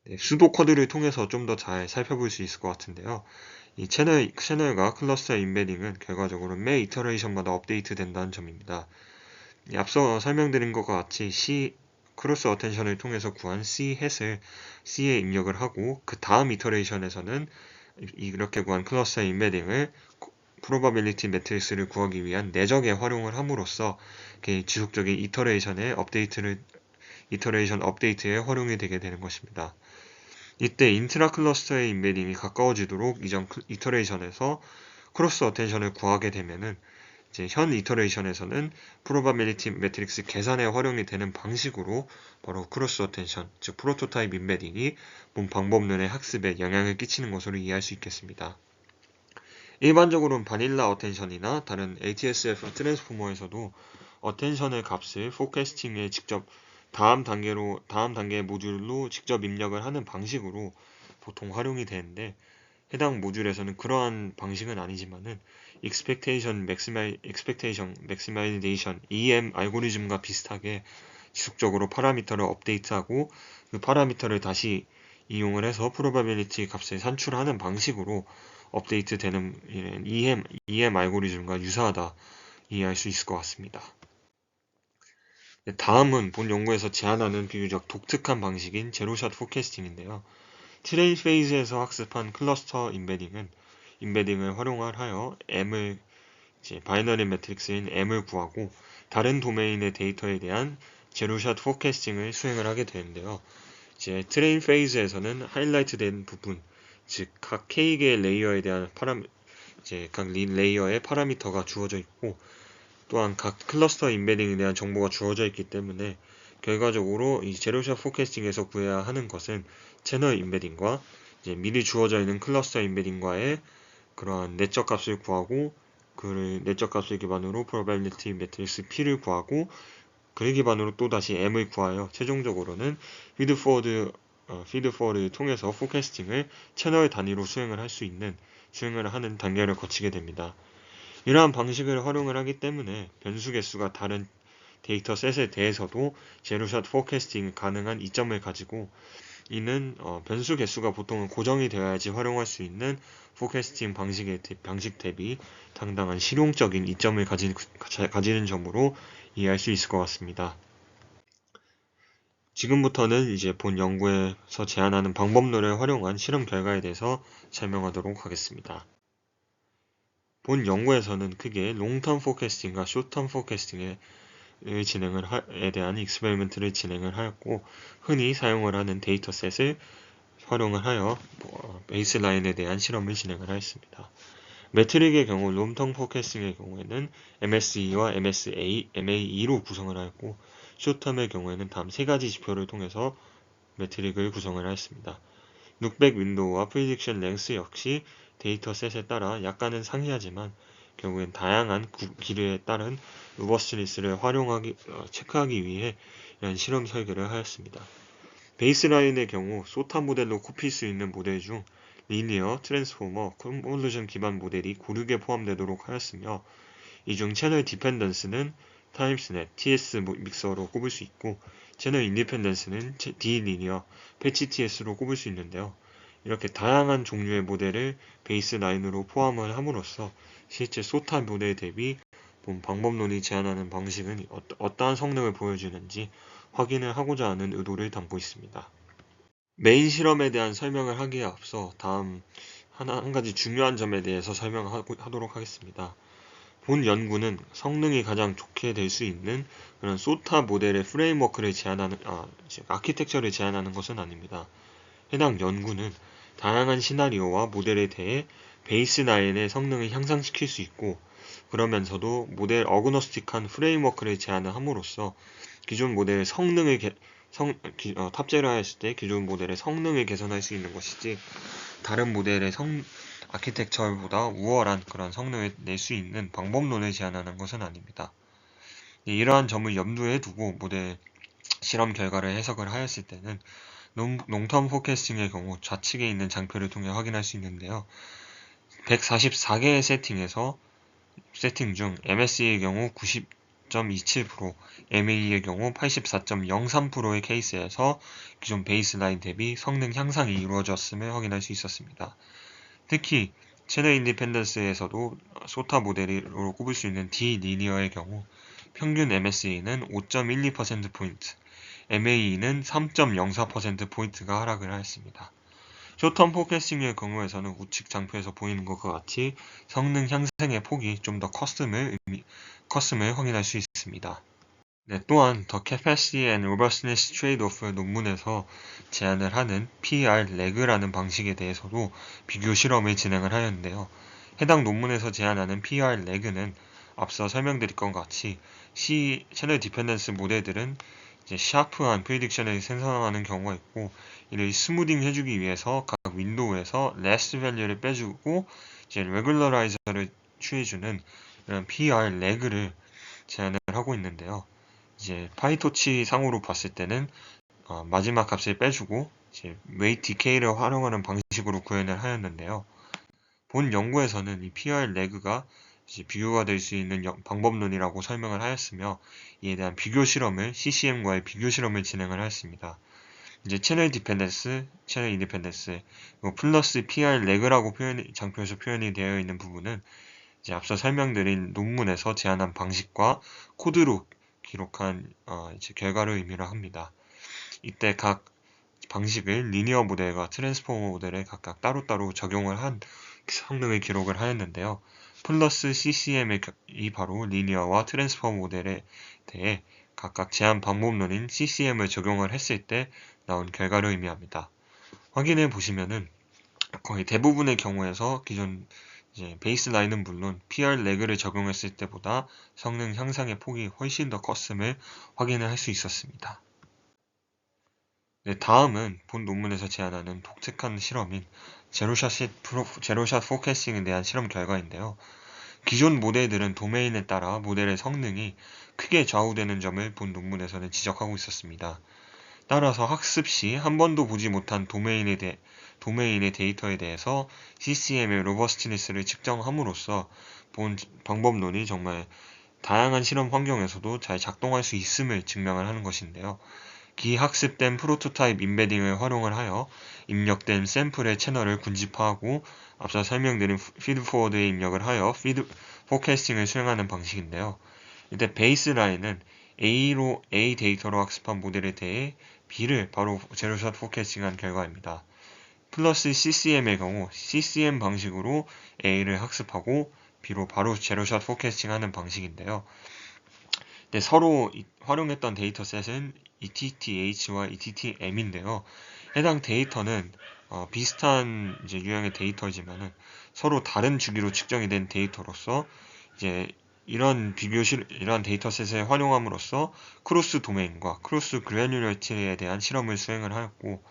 네, 수도 코드를 통해서 좀 더 잘 살펴볼 수 있을 것 같은데요. 이 채널과 클러스터 인베딩은 결과적으로 매 이터레이션마다 업데이트 된다는 점입니다. 앞서 설명드린 것과 같이 크로스 어텐션을 통해서 구한 C 햇을 C에 입력을 하고, 그 다음 이터레이션에서는 이렇게 구한 클러스터 인베딩을 프로바빌리티 매트릭스를 구하기 위한 내적에 활용을 함으로써 지속적인 이터레이션 업데이트에 활용이 되게 되는 것입니다. 이때 인트라 클러스터의 인베딩이 가까워지도록 이전 이터레이션에서 크로스 어텐션을 구하게 되면은 이제 현 이터레이션에서는 프로바빌리티 매트릭스 계산에 활용이 되는 방식으로 바로 크로스 어텐션, 즉 프로토타입 인베딩이 본 방법론의 학습에 영향을 끼치는 것으로 이해할 수 있겠습니다. 일반적으로는 바닐라 어텐션이나 다른 ATSF 트랜스포머에서도 어텐션의 값을 포캐스팅에 직접 다음 단계의 모듈로 직접 입력을 하는 방식으로 보통 활용이 되는데, 해당 모듈에서는 그러한 방식은 아니지만은 expectation maximization EM 알고리즘과 비슷하게 지속적으로 파라미터를 업데이트하고 그 파라미터를 다시 이용을 해서 프로바빌리티 값을 산출하는 방식으로 업데이트되는 EM 알고리즘과 유사하다 이해할 수 있을 것 같습니다. 다음은 본 연구에서 제안하는 비교적 독특한 방식인 제로샷 포캐스팅인데요. 트레인 페이즈에서 학습한 클러스터 인베딩을 활용하여 바이너리 매트릭스인 M을 구하고 다른 도메인의 데이터에 대한 제로샷 포캐스팅을 수행을 하게 되는데요. 이제 트레인 페이즈에서는 하이라이트된 부분, 즉 각 K개의 레이어에 대한 각 레이어의 파라미터가 주어져 있고, 또한 각 클러스터 인베딩에 대한 정보가 주어져 있기 때문에 결과적으로 이 제로샷 포캐스팅에서 구해야 하는 것은 채널 인베딩과 이제 미리 주어져 있는 클러스터 인베딩과의 그러한 내적 값을 구하고, 그 내적 값을 기반으로 probability 매트릭스 P를 구하고, 그를 기반으로 또 다시 M을 구하여 최종적으로는 피드포워드를 통해서 포캐스팅을 채널 단위로 수행을 하는 단계를 거치게 됩니다. 이러한 방식을 활용을 하기 때문에 변수 개수가 다른 데이터셋에 대해서도 제로샷 포캐스팅이 가능한 이점을 가지고, 이는 변수 개수가 보통은 고정이 되어야지 활용할 수 있는 포캐스팅 방식 대비 상당한 실용적인 이점을 가지는 점으로 이해할 수 있을 것 같습니다. 지금부터는 이제 본 연구에서 제안하는 방법론을 활용한 실험 결과에 대해서 설명하도록 하겠습니다. 본 연구에서는 크게 롱텀 포캐스팅과 숏텀 포캐스팅에 대한 익스페리먼트를 진행을 하였고, 흔히 사용을 하는 데이터셋을 활용을 하여 베이스라인에 대한 실험을 진행을 하였습니다. 매트릭의 경우 롱텀 포캐스팅의 경우에는 MSE와 MAE로 구성을 하였고, 숏텀의 경우에는 다음 세 가지 지표를 통해서 매트릭을 구성을 하였습니다. 룩백 윈도우와 프리딕션 랭스 역시 데이터셋에 따라 약간은 상이하지만 결국엔 다양한 길에 따른 로버스트니스를 체크하기 위해 이런 실험 설계를 하였습니다. 베이스라인의 경우 소타 모델로 꼽힐 수 있는 모델 중 리니어, 트랜스포머, 컨볼루션 기반 모델이 고르게 포함되도록 하였으며, 이 중 채널 디펜던스는 타임스넷, TS 믹서로 꼽을 수 있고, 채널 인디펜던스는 D-리니어, 패치 TS로 꼽을 수 있는데요. 이렇게 다양한 종류의 모델을 베이스라인으로 포함을 함으로써 실제 소타 모델 대비 본 방법론이 제안하는 방식은 어떠한 성능을 보여주는지 확인을 하고자 하는 의도를 담고 있습니다. 메인 실험에 대한 설명을 하기에 앞서 다음 한 가지 중요한 점에 대해서 하도록 하겠습니다. 본 연구는 성능이 가장 좋게 될 수 있는 그런 소타 모델의 프레임워크를 아키텍처를 제안하는 것은 아닙니다. 해당 연구는 다양한 시나리오와 모델에 대해 베이스라인의 성능을 향상시킬 수 있고, 그러면서도 모델 어그노스틱한 프레임워크를 제안을 함으로써 기존 모델의 탑재를 하였을 때 기존 모델의 성능을 개선할 수 있는 것이지, 다른 모델의 아키텍처보다 우월한 그런 성능을 낼 수 있는 방법론을 제안하는 것은 아닙니다. 이러한 점을 염두에 두고 모델 실험 결과를 해석을 하였을 때는 롱텀 포캐스팅의 경우 좌측에 있는 장표를 통해 확인할 수 있는데요. 144개의 세팅 중 MSE의 경우 90.27%, MAE의 경우 84.03%의 케이스에서 기존 베이스라인 대비 성능 향상이 이루어졌음을 확인할 수 있었습니다. 특히 채널 인디펜던스에서도 소타 모델로 꼽을 수 있는 D-리니어의 경우 평균 MSE는 5.12%포인트, MAE는 3.04%포인트가 하락을 하였습니다. 쇼텀 포캐스팅의 경우에서는 우측 장표에서 보이는 것과 같이 성능 향상의 폭이 좀 더 컸음을 확인할 수 있습니다. 네, 또한 The Capacity and Robustness Trade-off 논문에서 제안을 하는 PER 레그라는 방식에 대해서도 비교 실험을 진행을 하였는데요. 해당 논문에서 제안하는 PER 레그는 앞서 설명드린 것 같이 채널 디펜던스 모델들은 샤프한 프리딕션을 생성하는 경우가 있고, 이를 스무딩 해주기 위해서 각 윈도우에서 last value를 빼주고 레귤러라이저를 취해주는 이런 PER 레그를 제안을 하고 있는데요. 파이토치 상으로 봤을 때는 마지막 값을 빼주고 웨이트 디케이를 활용하는 방식으로 구현을 하였는데요. 본 연구에서는 이 PER 레그가 비교가 될 수 있는 방법론이라고 설명을 하였으며, 이에 대한 CCM과의 비교 실험을 진행을 하였습니다. 채널 디펜던스, 채널 인디펜던스, 플러스 PER 레그라고 장표에서 표현이 되어 있는 부분은 앞서 설명드린 논문에서 제안한 방식과 코드로 기록한 결과를 의미를 합니다. 이때 각 방식을 리니어 모델과 트랜스포머 모델에 각각 따로따로 적용을 한 성능을 기록을 하였는데요. 플러스 CCM이 바로 리니어와 트랜스포머 모델에 대해 각각 제한 방법론인 CCM을 적용을 했을 때 나온 결과를 의미합니다. 확인해 보시면은 거의 대부분의 경우에서 기존 베이스라인은 물론 PR 레그를 적용했을 때보다 성능 향상의 폭이 훨씬 더 컸음을 확인을 할 수 있었습니다. 네, 다음은 본 논문에서 제안하는 독특한 실험인 제로샷 포캐스팅에 대한 실험 결과인데요. 기존 모델들은 도메인에 따라 모델의 성능이 크게 좌우되는 점을 본 논문에서는 지적하고 있었습니다. 따라서 학습 시 한 번도 보지 못한 도메인의 데이터에 대해서 CCM의 로버스티니스를 측정함으로써 본 방법론이 정말 다양한 실험 환경에서도 잘 작동할 수 있음을 증명을 하는 것인데요. 기학습된 프로토타입 임베딩을 활용을 하여 입력된 샘플의 채널을 군집화하고 앞서 설명드린 피드포워드에 입력을 하여 포캐스팅을 수행하는 방식인데요. 이때 베이스라인은 A 데이터로 학습한 모델에 대해 B를 바로 제로샷 포캐스팅한 결과입니다. 플러스 CCM의 경우 CCM 방식으로 A를 학습하고 B로 바로 제로샷 포캐스팅하는 방식인데요. 서로 활용했던 데이터셋은 ETTH와 ETTM인데요. 해당 데이터는 비슷한 유형의 데이터지만은 서로 다른 주기로 측정이 된 데이터로서 이런 데이터셋을 활용함으로써 크로스 도메인과 크로스 그래뉴얼리티에 대한 실험을 수행을 하였고,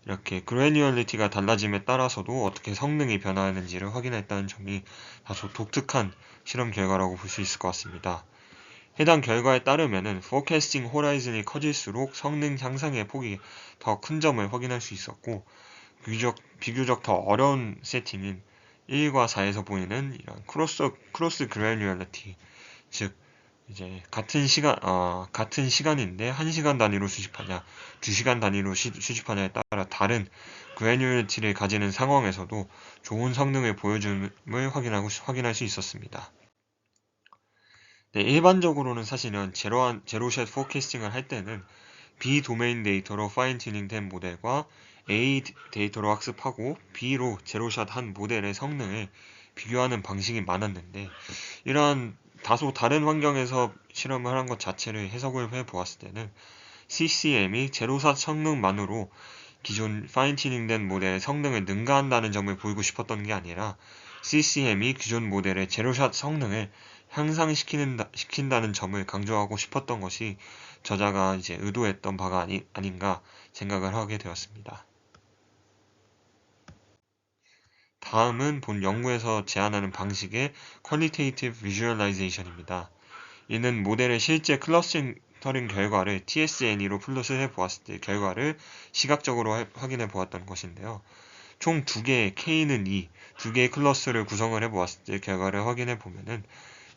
이렇게 그래뉴얼리티가 달라짐에 따라서도 어떻게 성능이 변화하는지를 확인했다는 점이 다소 독특한 실험 결과라고 볼 수 있을 것 같습니다. 해당 결과에 따르면은 포캐스팅 호라이즌이 커질수록 성능 향상의 폭이 더 큰 점을 확인할 수 있었고, 비교적 더 어려운 세팅인 1과 4에서 보이는 이런 크로스 그래뉴얼리티, 즉 같은 시간인데 1시간 단위로 수집하냐 2시간 단위로 수집하냐에 따라 다른 그래뉴얼리티를 가지는 상황에서도 좋은 성능을 보여줌을 확인할 수 있었습니다. 네, 일반적으로는 사실은 제로샷 포캐스팅을 할 때는 비도메인 데이터로 파인 튜닝된 모델과 A 데이터로 학습하고 B로 제로샷 한 모델의 성능을 비교하는 방식이 많았는데, 이러한 다소 다른 환경에서 실험을 한 것 자체를 해석을 해보았을 때는 CCM이 제로샷 성능만으로 기존 파인튜닝된 모델의 성능을 능가한다는 점을 보이고 싶었던 게 아니라 CCM이 기존 모델의 제로샷 성능을 향상시킨다는 점을 강조하고 싶었던 것이 저자가 이제 의도했던 바가 아닌가 생각을 하게 되었습니다. 다음은 본 연구에서 제안하는 방식의 Quantitative Visualization입니다. 이는 모델의 실제 클러스터링 결과를 TSNE로 플롯을 해보았을 때 결과를 시각적으로 확인해 보았던 것인데요. 총 2개의 K는 2, 2개의 클러스를 구성을 해보았을 때 결과를 확인해 보면은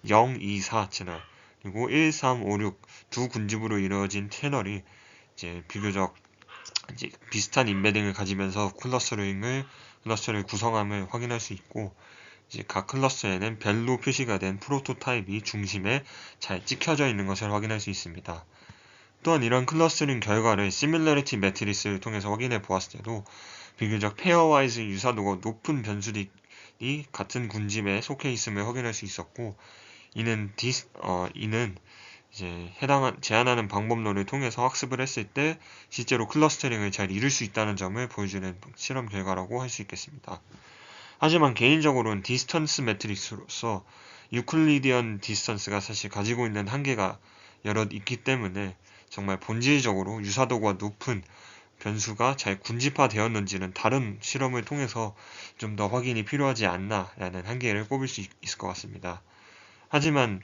0, 2, 4 채널, 그리고 1, 3, 5, 6 두 군집으로 이루어진 채널이 이제 비교적 이제 비슷한 인베딩을 가지면서 클러스를 구성함을 확인할 수 있고, 이제 각 클러스에는 별로 표시가 된 프로토타입이 중심에 잘 찍혀져 있는 것을 확인할 수 있습니다. 또한 이런 클러스터링 결과를 시뮬러리티 매트리스를 통해서 확인해 보았을 때도 비교적 페어와이즈 유사도가 높은 변수들이 같은 군집에 속해 있음을 확인할 수 있었고, 이는 이제 제안하는 방법론을 통해서 학습을 했을 때 실제로 클러스터링을 잘 이룰 수 있다는 점을 보여주는 실험 결과라고 할 수 있겠습니다. 하지만 개인적으로는 디스턴스 매트릭스로서 유클리디언 디스턴스가 사실 가지고 있는 한계가 여럿 있기 때문에 정말 본질적으로 유사도가 높은 변수가 잘 군집화되었는지는 다른 실험을 통해서 좀 더 확인이 필요하지 않나라는 한계를 꼽을 수 있을 것 같습니다. 하지만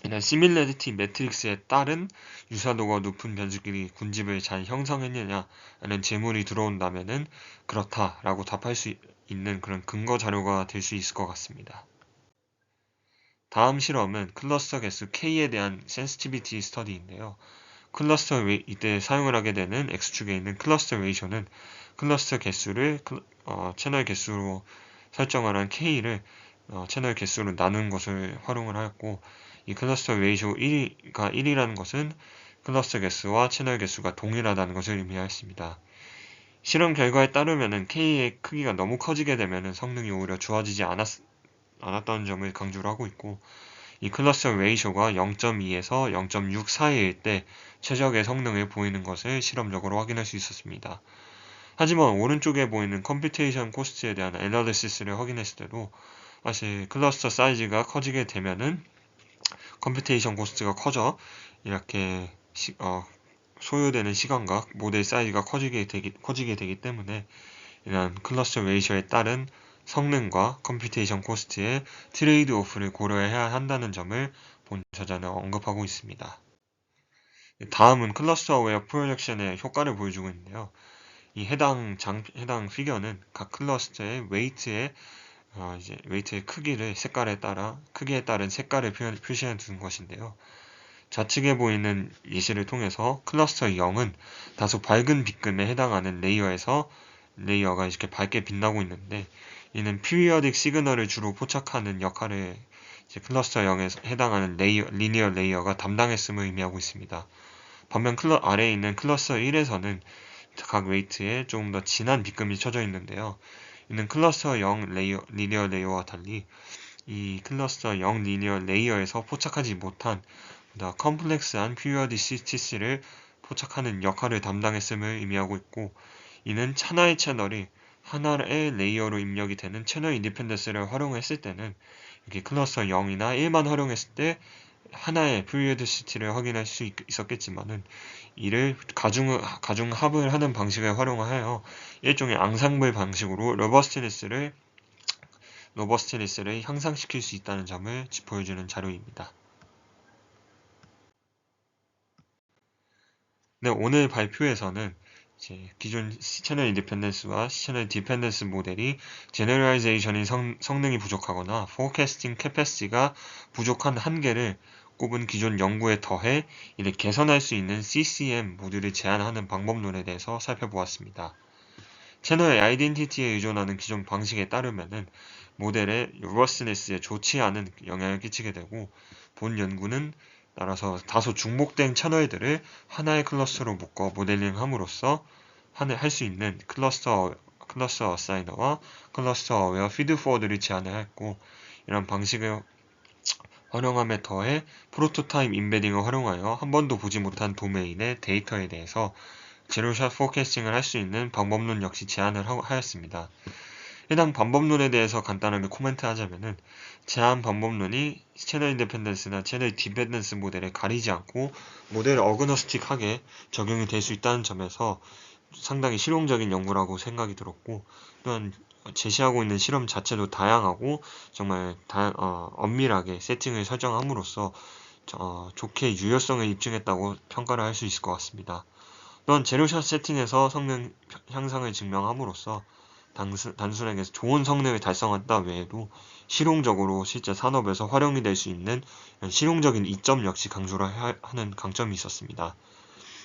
이런 시밀러리티 매트릭스에 따른 유사도가 높은 변수끼리 군집을 잘 형성했느냐라는 질문이 들어온다면은 그렇다라고 답할 수 있는 그런 근거 자료가 될 수 있을 것 같습니다. 다음 실험은 클러스터 개수 K에 대한 센시티비티 스터디인데요. 이때 사용을 하게 되는 X축에 있는 클러스터 레이쇼는 클러스터 개수를 채널 개수로 설정을 한 K를 채널 개수로 나눈 것을 활용을 하였고, 이 클러스터 레이쇼 1가 1이라는 것은 클러스터 개수와 채널 개수가 동일하다는 것을 의미하였습니다. 실험 결과에 따르면 K의 크기가 너무 커지게 되면 성능이 오히려 좋아지지 않았다는 점을 강조를 하고 있고, 이 클러스터 레이쇼가 0.2에서 0.6 사이일 때 최적의 성능을 보이는 것을 실험적으로 확인할 수 있었습니다. 하지만 오른쪽에 보이는 컴퓨테이션 코스트에 대한 애널리시스를 확인했을 때도 사실 클러스터 사이즈가 커지게 되면은 컴퓨테이션 코스트가 커져 이렇게 소요되는 시간과 모델 사이즈가 커지게 되기 때문에 이런 클러스터 레이쇼에 따른 성능과 컴퓨테이션 코스트의 트레이드 오프를 고려해야 한다는 점을 본 저자는 언급하고 있습니다. 다음은 클러스터 어웨어 프로젝션의 효과를 보여주고 있는데요. 이 해당 피겨는 각 클러스터의 웨이트의 크기에 따른 색깔을 표시해 두는 것인데요. 좌측에 보이는 예시를 통해서 클러스터 0은 다소 밝은 빛금에 해당하는 레이어가 이렇게 밝게 빛나고 있는데, 이는 피리어딕 시그널을 주로 포착하는 역할을 클러스터 0에 해당하는 리니어 레이어가 담당했음을 의미하고 있습니다. 반면 아래에 있는 클러스터 1에서는 각 웨이트에 조금 더 진한 빛금이 쳐져 있는데요. 이는 클러스터 0 리니어 레이어와 달리 이 클러스터 0 리니어 레이어에서 포착하지 못한 더 컴플렉스한 피리어디시티를 포착하는 역할을 담당했음을 의미하고 있고, 이는 하나의 채널이 하나의 레이어로 입력이 되는 채널 인디펜던스를 활용했을 때는 이렇게 클러스터 0이나 1만 활용했을 때 하나의 피리어디시티를 확인할 수 있었겠지만은 이를 가중합을 하는 방식을 활용하여 일종의 앙상블 방식으로 로버스티니스를 향상시킬 수 있다는 점을 보여주는 자료입니다. 네, 오늘 발표에서는 이제 기존 채널 인디펜던스와 채널 디펜던스 모델이 제너럴라이제이션이 성능이 부족하거나 포캐스팅 캐패시티가 부족한 한계를 꼽은 기존 연구에 더해 이를 개선할 수 있는 CCM 모듈을 제안하는 방법론에 대해서 살펴보았습니다. 채널의 아이덴티티에 의존하는 기존 방식에 따르면 모델의 로버스니스에 좋지 않은 영향을 끼치게 되고, 본 연구는 따라서 다소 중복된 채널들을 하나의 클러스터로 묶어 모델링함으로써 할 수 있는 클러스터 어사이너와 클러스터 어웨어 피드포워드를 제안을 했고, 이런 방식을 활용함에 더해 프로토타입 인베딩을 활용하여 한 번도 보지 못한 도메인의 데이터에 대해서 제로샷 포캐스팅을 할 수 있는 방법론 역시 제안을 하였습니다. 해당 방법론에 대해서 간단하게 코멘트하자면은, 제안 방법론이 채널 인디펜던스나 채널 디펜던스 모델에 가리지 않고 모델 어그노스틱하게 적용이 될 수 있다는 점에서 상당히 실용적인 연구라고 생각이 들었고, 또한 제시하고 있는 실험 자체도 다양하고 정말 엄밀하게 세팅을 설정함으로써 좋게 유효성을 입증했다고 평가를 할 수 있을 것 같습니다. 또한 제로샷 세팅에서 성능 향상을 증명함으로써 단순하게 좋은 성능을 달성한다 외에도 실용적으로 실제 산업에서 활용이 될 수 있는 실용적인 이점 역시 강조를 하는 강점이 있었습니다.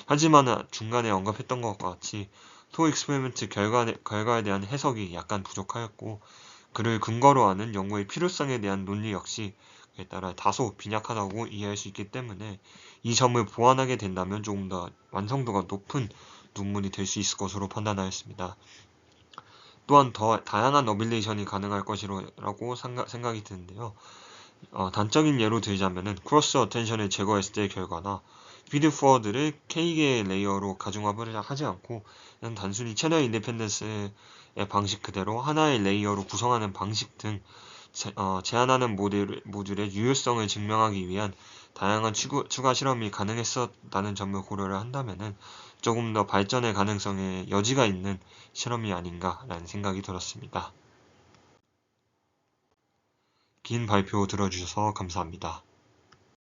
하지만 중간에 언급했던 것과 같이 토 익스페리먼트 결과에 대한 해석이 약간 부족하였고, 그를 근거로 하는 연구의 필요성에 대한 논리 역시 그에 따라 다소 빈약하다고 이해할 수 있기 때문에 이 점을 보완하게 된다면 조금 더 완성도가 높은 논문이 될 수 있을 것으로 판단하였습니다. 또한 더 다양한 어빌레이션이 가능할 것이라고 생각이 드는데요. 단적인 예로 들자면은 크로스 어텐션을 제거했을 때의 결과나 피드포워드를 K개의 레이어로 가중합을 하지 않고 그냥 단순히 채널 인디펜던스의 방식 그대로 하나의 레이어로 구성하는 방식 등 제안하는 모듈의 유효성을 증명하기 위한 다양한 추가 실험이 가능했었다는 점을 고려를 한다면은 조금 더 발전의 가능성에 여지가 있는 실험이 아닌가라는 생각이 들었습니다. 긴 발표 들어주셔서 감사합니다.